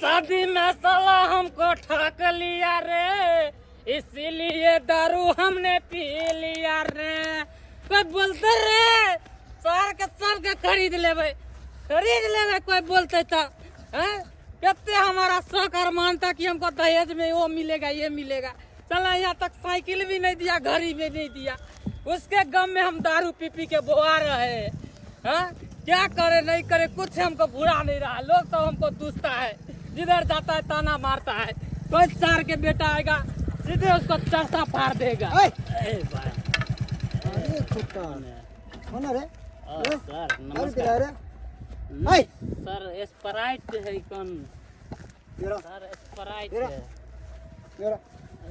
शादी में साला हमको ठग लिया रे, इसीलिए दारू हमने पी लिया रे। कोई बोलते रे सार के खरीद लेवे कोई बोलते था। कितने हमारा शौक अरमान था कि हमको दहेज में वो मिलेगा ये मिलेगा। चला यहाँ तक साइकिल भी नहीं दिया, घड़ी भी नहीं दिया। उसके गम में हम दारू पी पी के बोआ रहे हैं। क्या करे नहीं करे कुछ हमको बुरा नहीं रहा। लोग तो हमको दूसता है, जिधर जाता है ताना मारता है। कोई सार के बेटा आएगा सीधे उसको चरसा फाड़ देगा। सर नमस्कार। सर स्प्राइट है कौन? सर स्प्राइट है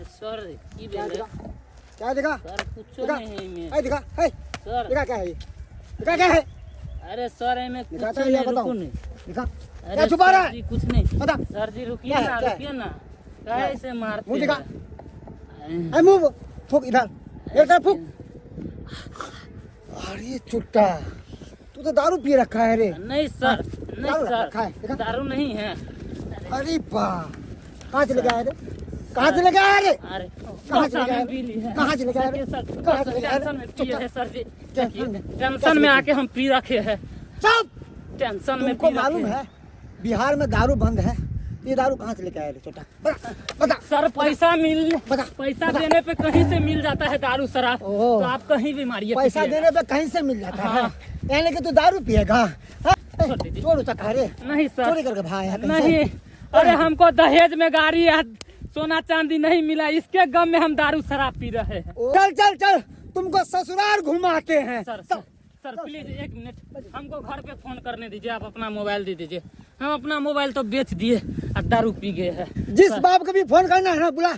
सर। की बेले क्या देखा सर? कुछ नहीं है में दिखा सर। दिखा क्या है? अरे सर में कुछ दिखाता है नहीं, या बताओ। रुको नहीं। दिखा अरे क्या छुपा रहा है? सर जी, कुछ नहीं बता। सर जी रुकिए क्या है? ना क्या है? रुकिए ना। कैसे मारते मुंह दिखा। हैं? मुंह फूक इधर इधर फूक। अरे चुट्टा तू तो दारू पी रखा है रे। नहीं सर, नहीं दारू रखा है, सर, देखा? दारू नहीं है। अरे बा कहाँ से लेके आया रे? कहाँ से लेके आया रे? अरे कहाँ से लेके आया? कहाँ से लेके आया रे? कहाँ से लेके आया रे? टेंशन में पिए है सर जी। टेंशन में? टेंशन में आके हम पी रखे हैं। सब टेंशन में तुमको पी रखे मालूम हैं। है बिहार में दारू बंद है। ये दारू कहाँ से लेके आया रे छोटा? बता सर पैसा बता। देने पे कहीं से मिल जाता है दारू शराब। ओह। तो आप कहीं भी मारिए पैसा पीजिए। देने पे कहीं से मिल जाता है। हाँ। यानी कि तू दारू पिएगा? छोड़ दीजिए। चोर उचक्का रे? नहीं सर, चोरी करके भाई है कहीं से? नहीं। अरे हमको दहेज में गाड़ी या सोना चांदी नहीं मिला, इसके गम में हम दारू शराब पी रहे हैं। चल चल चल तुमको ससुराल घुमाते हैं। सर प्लीज एक मिनट हमको घर पे फोन करने दीजिए। आप अपना मोबाइल दे दीजिए। हम अपना मोबाइल तो बेच दिए और दारू पी गए हैं। जिस बाप को भी फोन करना है ना बुला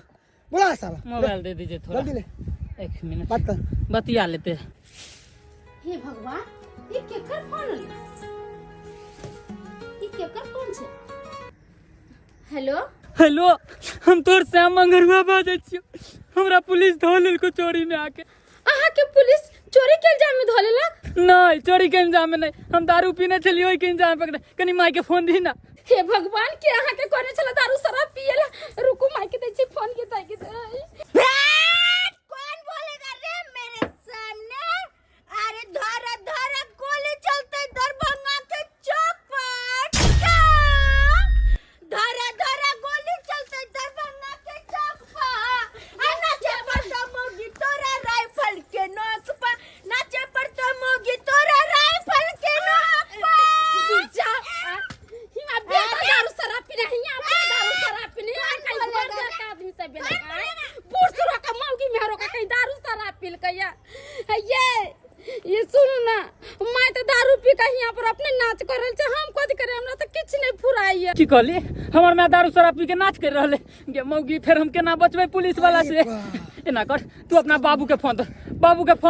साला। मोबाइल दे दीजिए थोड़ा। जल्दी ले एक मिनट बात कर। बतिया लेते हैं। हे भगवान, ये केकर फोन है? ये केकर फोन छे? हेलो हेलो, हम तोर श्याम मंगरुआ बाजै छियो। हमरा पुलिस धो लेलको चोरी में आके। अहाँ के पुलिस चोरी के इल्जाम में धो लेलक? नहीं, चोरी के इंजाम में नहीं, हम दारू पीने चलिए ओहि के इंजाम में पकड़े। कनी माई के फोन दी ना। हे भगवान, के अहाँ के कोने चला दारू शराब पिएला? रुको माई के दै छी फोन के ताकि कौन बोलेगा रे मेरे सामने? अरे धरा धरा गोली चलते दरभंगा के चौक पर। धरा धरा गोली चलते दरभंगा के चौक पर। नाचे पड़ता मोगी तोरा राइफल के नोक पर। नाचे पड़ता मोगी तोरा राइफल के नोक पर। जा हिया बेटा दारू शराब पी रही है। अपना दारू शराब पी नहीं है। कहीं घर का आदमी से बेला है। पुरुषों का मौगी मेहरो का कहीं दारू शराब पी कहिया। ये सुनो ना, मैं तो दारू पी के यहाँ पर अपने नाच कर रहे थे। हम कथी करे? हमरा तो किछ नहीं फुराई है। की कहली? हमर में दारू शराब पी के नाच कर रहले गे मौगी। फिर हम केना बचबै पुलिस वाला से? एना कर, तू अपना बाबू के फोन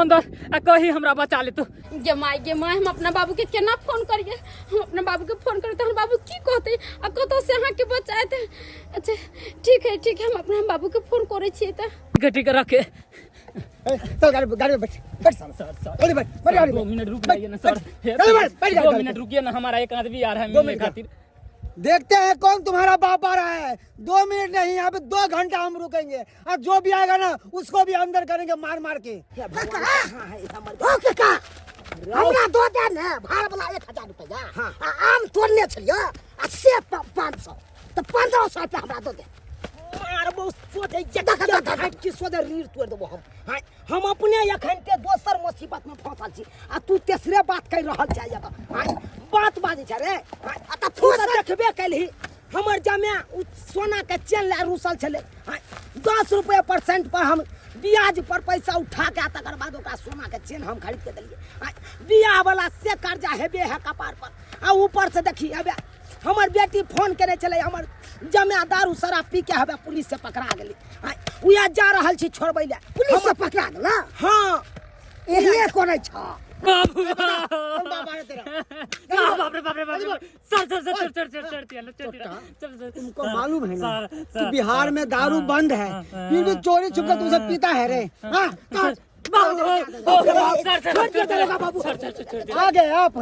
दर आ कही हमरा बचा ले। तू गे माई हम अपना बाबू के केना फोन करिए? हम अपना बाबू के फोन करिए तो हम बाबू की कहते आ कतो से अहाँ के बचाए थे? अच्छा ठीक है हम अपना बाबू के फोन करे छिए त ठीक है रखे। चल गाड़ी में बैठ साला। गाड़ी बैठ 2 मिनट रुक जाइए ना सर। 2 मिनट रुकिए ना, हमारा एक आदमी आ रहा है मिलने खातिर। देखते हैं कौन तुम्हारा बाप आ रहा है। 2 मिनट नहीं, यहाँ पे 2 घंटा हम रुकेंगे और जो भी आएगा ना उसको भी अंदर करेंगे मार के। हमरा दो देन है भाड़ा वाला 1000 रुपया। आम तोड़ने छलियो आ से 500 तो 1500 रुपया हमरा दो दे। अरे वो सोचे जगह की सोचे रीढ़ तोड़ देबो हम अपने एखन के दोसर मुसीबत में फंसल छी आ तू तेसरे बात कह रहल छै। बात बाजे छै रे। त तू देखबे कैलही हमर जमे सोना के चेन ले रुसल छले। 10 रुपया % पर हम ब्याज पर पैसा उठा के तकर बाद ओकरा सोना के चेन हम खरीद के देलिए। बियाह वाला से कर्जा हेबे है कपार पर आ ऊपर से देखी हेबे हमर बेटी फोन करे चले। हमर जमे दारू शराब पी के हेबे पुलिस से पकड़ा गेली। उया जा रहल छी छोड़बै ले। पुलिस से पकड़ा गेला? हां एहे कोने छ बाबू बाबा रे तेरा। बाप रे सर। तुमको मालूम है ना कि बिहार में दारू बंद है, फिर भी चोरी छुपकर तुझे पीता है रे। हाँ आ गए आप।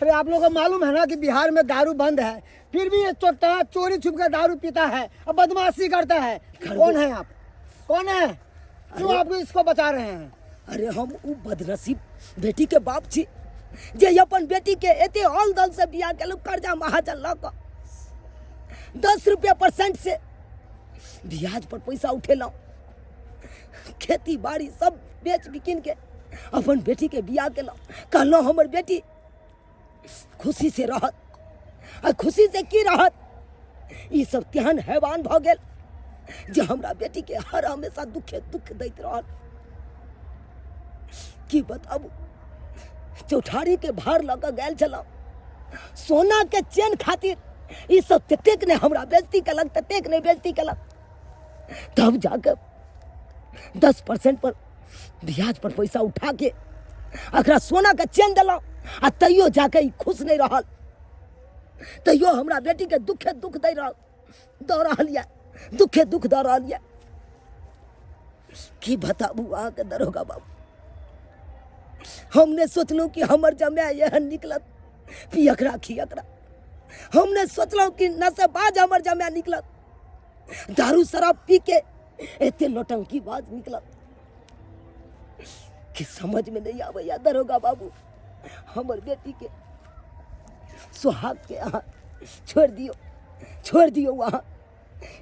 अरे आप लोगों को मालूम है ना कि बिहार में दारू बंद है, फिर भी ये चोटा चोरी छुप कर दारू पीता है और बदमाशी करता है। कौन है आप? कौन है? क्यों आपको इसको बचा रहे हैं? अरे हम उ बदनसीब बेटी के बाप छी जे अपन बेटी के एते हल दल से बियाह केलु, कर्जा महाजन ल क 10 रुपया % से ब्याज पर पैसा उठेलौ, खेती बाड़ी सब बेच बिकिन के अपन बेटी के बियाह केलौ। कहलौ हमर बेटी खुशी से रहत, आ खुशी से की रहत, ई सब तेहन हैवान भ गेल जे हमरा बेटी के हर हमेशा दुख दैत रहल। की बताबू, चौठारी के भार लग गैल छलौ, सोना के चेन खातिर ई सब ततेक ने हमरा बेइज्जती केलक, ततेक ने बेइज्जती केलक। तब जाकर 10% पर ब्याज पर पैसा उठा के अकरा सोना के चेन दिलौ, आ तैयो जाके ई खुश नहीं रहल, तैयो हमरा बेटी के दुख दे रहल, दऽ रहल ये, दुख दऽ रहल ये। की बताबू अहाँ के दरोगा बाबू, हमने सोचलू कि हमर जमाई एहन निकलत पियकरा खियकरा, हमने सोचलू कि नशेबाज हमर जमाई निकलत, दारू शराब पी के एते नौटंकी बाज निकलत कि समझ में नहीं आवे दरोगा बाबू। हमर बेटी के सुहाग के अहाँ छोड़ दियो वहाँ,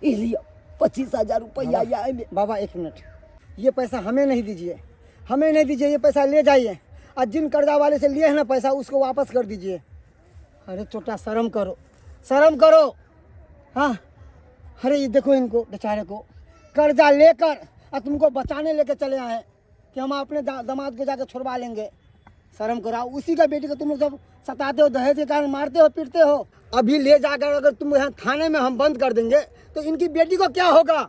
ई लियो 25,000 रुपया या में। बाबा 1 मिनट, ये पैसा हमें नहीं दीजिए, हमें नहीं दीजिए, ये पैसा ले जाइए और जिन कर्जा वाले से लिए हैं ना पैसा उसको वापस कर दीजिए। अरे छोटा शर्म करो, शर्म करो। हाँ, अरे ये देखो इनको बेचारे को कर्जा लेकर और तुमको बचाने लेके चले आए हैं कि हम अपने दामाद को जाकर छुड़वा लेंगे। शर्म करो, उसी का बेटी को तुम लोग सब सताते हो, दहेज के कारण मारते हो, पीटते हो। अभी ले जाकर अगर तुम यहाँ थाने में हम बंद कर देंगे तो इनकी बेटी को क्या होगा?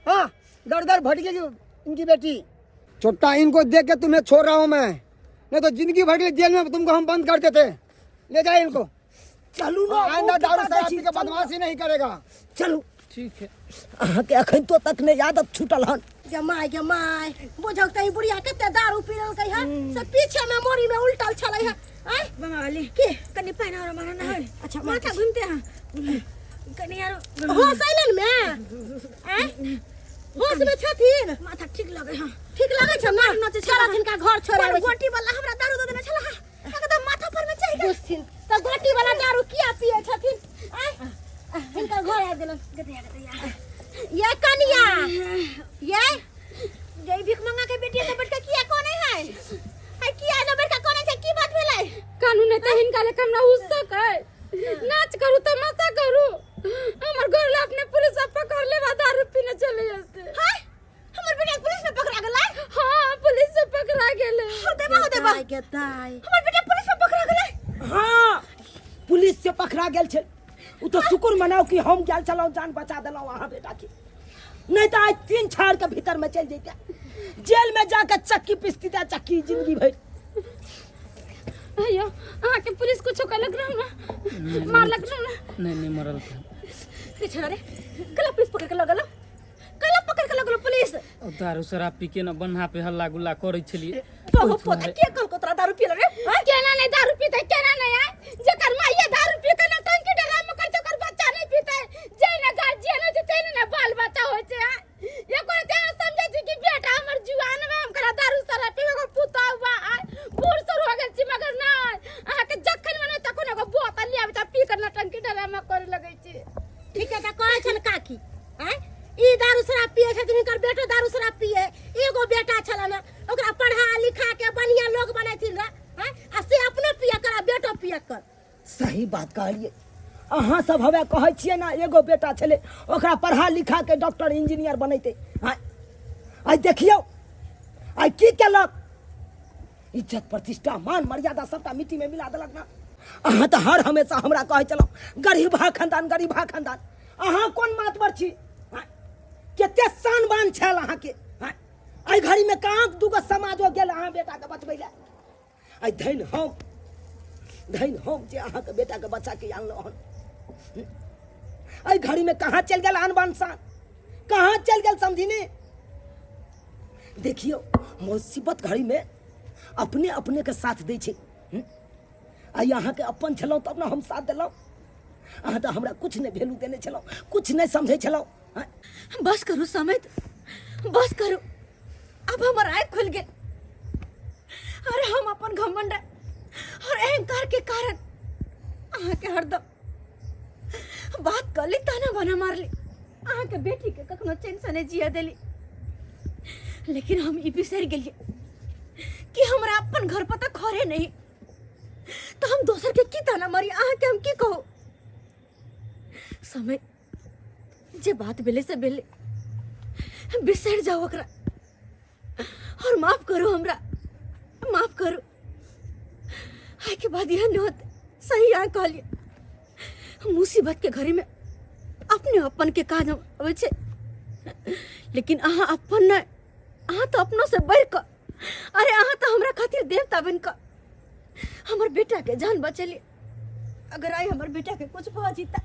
हाँ, दर दर भटकेगी इनकी बेटी। छोटा, इनको देख के तुम्हें छोड़ रहा हूँ मैं, नहीं तो जिंदगी भर के लिए जेल में तुमको हम बंद करते थे। ले जाए इनको। चलू ना, आइंदा दारू शराब पी के बदमाशी नहीं करेगा। चलू। ठीक है। अहाँ के अखन तो तक ने आदत छूटल हन। जमाई बुझल तई बुढ़िया कते दारू पील कई है, से पीछे में मोरी में उल्टल छलै है। आय बंगाली के कनी पैन और मारा ना है। अच्छा, माथा घूमते हैं कनी यार होश आइलन में। आय होश में छथिन, माथा ठीक लगे। हां ठीक लगे छ ना, नचे छरा तिनका घर छोड़े गोटी वाला हमरा दारू दे देना छला, एकदम माथा पर में चढ़ गेल त गोटी वाला दारू किया पिए छथिन। आय इनका घर आ देलन गदया ये कनिया, ये भीख मंगा के बेटी तो बैठ के किया कोन है? है किया न बैठ के कोन है? की बात भेलै? कानून त हिनका ले कम ना उसक है, नाच करू तमाशा करू, हमर घर ला अपने पुलिस पकड़ ले, दारू पीने चले जैसे। हाय हमर बेटा पुलिस में पकड़ा गेलै? हां, पुलिस से पकड़ा गेले। हो देबा के ताई हमर बेटा पुलिस में पकड़ा गेलै। हाँ, पुलिस से पकड़ा गेल छे। उ तो शुक्र मनाओ कि हम गेल छलौ, जान बचा देलौ वहाँ बेटा के, नहीं तो आज 3 छाड़ के भीतर में चल जैते, जेल में जाकर चक्की पिसती था, चक्की जिंदगी भर। अयो आके के पुलिस कुछ कहलक ना, मारलक ना? नहीं मरल। पीछे रे कला पुलिस पकड़ के लगल, कला पकड़ के लगल पुलिस। दारू शराब पी के न बन्हा पे हल्ला गुल्ला करे छलिए। तो पोता के कल को तोरा दारू पील रे? हां, केना नहीं दारू पीते, केना नहीं है? जेकर माइया दारू पी के न टंकी डरा में कर चकर बच्चा नहीं पीते, जे न गार्जियन होते ते न बाल बच्चा होय छै। ये कोई ते समझे छी कि बेटा हमर जुआन में हम करा दारू शराब पीवे को पुता हुआ बूढ़ सर हो गेल छी, मगर ना आहा के जखन मने तखन एगो बोतल लिया बेटा पी के न टंकी डरा में करे लगै छी। ठीक है, त कहै छन काकी हैं ई दारू शराब पिए छथिन, इनकर बेटो दारू शराब पिए। एगो बेटा छला ना, ओकरा पढ़ा लिखा के बढ़िया लोग बनैथिन रे, हैं आ से अपनो पिए कर, बेटो पिए कर। सही बात कहलिए। अहाँ सब हवे कहै छियै ना, एगो बेटा छले, ओकरा पढ़ा लिखा के डॉक्टर इंजीनियर बनैते। आइ देखियौ आइ की केलक, इज्जत प्रतिष्ठा मान मर्यादा सबटा मिट्टी में मिला देलक ना। अहाँ तो हर हमेशा हमरा कहै छलौ गरीबा खानदान, गरीबा खानदान। अहाँ कोन मातबर छी? कते शान बान छल अहाँ के? आई घड़ी में कहाँ दूगो समाजो गेल अहाँ बेटा के बचबै ले? आई धैन हम जे अहाँ के बेटा के बच्चा के आनलो हन, आई घड़ी में कहाँ चल गेल आन बान शान, कहाँ चल गेल समझिने? देखियो मुसीबत घड़ी में अपने अपने के साथ दै छै। आई अहाँ के अपन छलौ तब ना हम साथ देलौ, अहाँ तो हमरा कुछ नहीं वैल्यू देने छलौ, कुछ नहीं समझे छलौ। बस करू समित, बस करू। अब हमार आँख खुल गए। अरे हम अपन घमंड और अहंकार के कारण अहाँ के हरदम बात कर ली, ताना बना मार ली, अहाँ के बेटी के कखनो चैन से नहीं जिया देली। लेकिन हम ई बिसर गेलिए कि हमरा अपन घर पता खरे नहीं, तो हम दोसर के की ताना मारी, अहाँ के हम की कहो। समय जे बात बेले से बेले बिसर जाओ ओकरा और माफ करो, हमरा माफ करो। आय के बाद यह नहीं होते, सही आ कहलिए, मुसीबत के घड़ी में अपने अपन के काज आवे छे, लेकिन अहाँ अपन नहीं, अहाँ तो अपनों से बढ़ कर, अरे अहाँ तो हमरा खातिर देवता बन कर हमर बेटा के जान बचेली। अगर आई हमर बेटा के कुछ भ जीता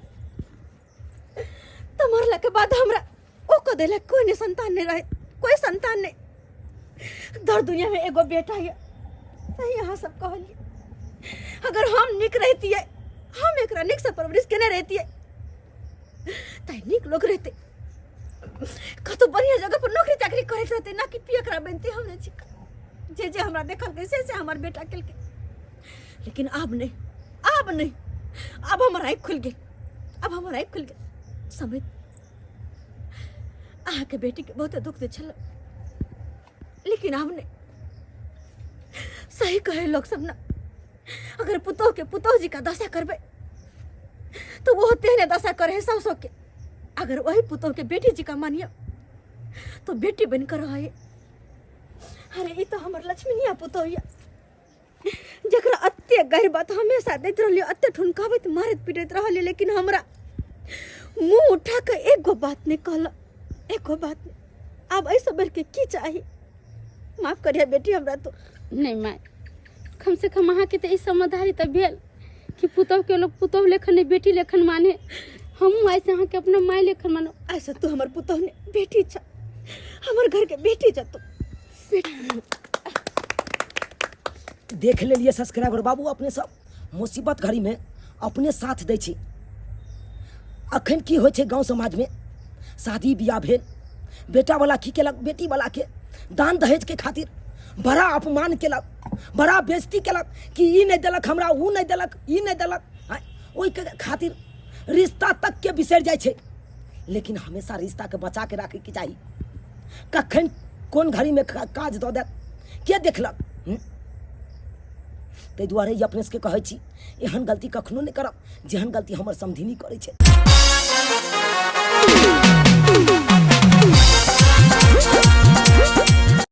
तो मरला के बाद हमरा ओ को देला कोई नहीं संतान नहीं रहे, कोई संतान नहीं। दर दुनिया में एगो बेटा है, सही यहाँ सब कहलिए। अगर हम निक रहती है, हम एक निक से परवरिश केने रहती है, ताई निक लोग रहते, कतो बढ़िया जगह पर नौकरी चाकरी करते रहते, ना कि पियकरा बनती हमने चिका। जे जे हमरा देखल कैसे से हमार बेटा के। लेकिन अब नहीं, अब नहीं, अब हमारा आँख खुल गई, अब हमारा आँख खुल गई। समय अहाँ के बेटी के बहुत दुख दे छल, लेकिन अब नहीं, सही कहे लोग सब ना। अगर पुतोह के पुतोह जी का दशा करबे तो वो तेने दशा करे सासो के। अगर वही पुतोह के बेटी जी का मानिया तो बेटी बनकर रहे। अरे ये तो हमार लक्ष्मीनिया पुतोहिया जकरा अत्ते गहर बात हमेशा देत रहलिए, अत्ते ठुनकावत मारत पीटत रहलिए, लेकिन हमरा मुंह उठा के एगो बात नहीं कहला, एगो बात नहीं। अब ऐसा बढ़ के की चाहिए, माफ करिए बेटी हमरा तो। नहीं माय, कम से कम अहाँ के तो ई समझदारी तब भेल कि पुतोह के लोग पुतोह लेखन नहीं बेटी लेखन माने। हम ऐसे अहाँ के अपना माय लेखन मानो। ऐसा तो हमार पुतोह ने बेटी छ, हमार घर के बेटी छ तो देख लेलिए सब्सक्राइबर बाबू, अपने सब मुसीबत घड़ी में अपने साथ दै छी। अखन की होइ छै गाँव समाज में, शादी बियाह भेल, बेटा वाला की केलक, बेटी वाला के दान दहेज के खातिर बड़ा अपमान केलक, बड़ा बेइज्जती केलक कि ई नहीं देलक हमरा, ऊ नहीं देलक, ई नहीं देलक। ओहि के खातिर रिश्ता तक के बिसर जाइ छै। लेकिन हमेशा रिश्ता के बचा के राखे के चाही। कखन कोन घड़ी में काज दऽ देत के देखलक। ताहि दुआरे ई अपने सबके कहै छी, एहन गलती कखनो नहीं करब जेहन गलती हमर समधिनी करै छै।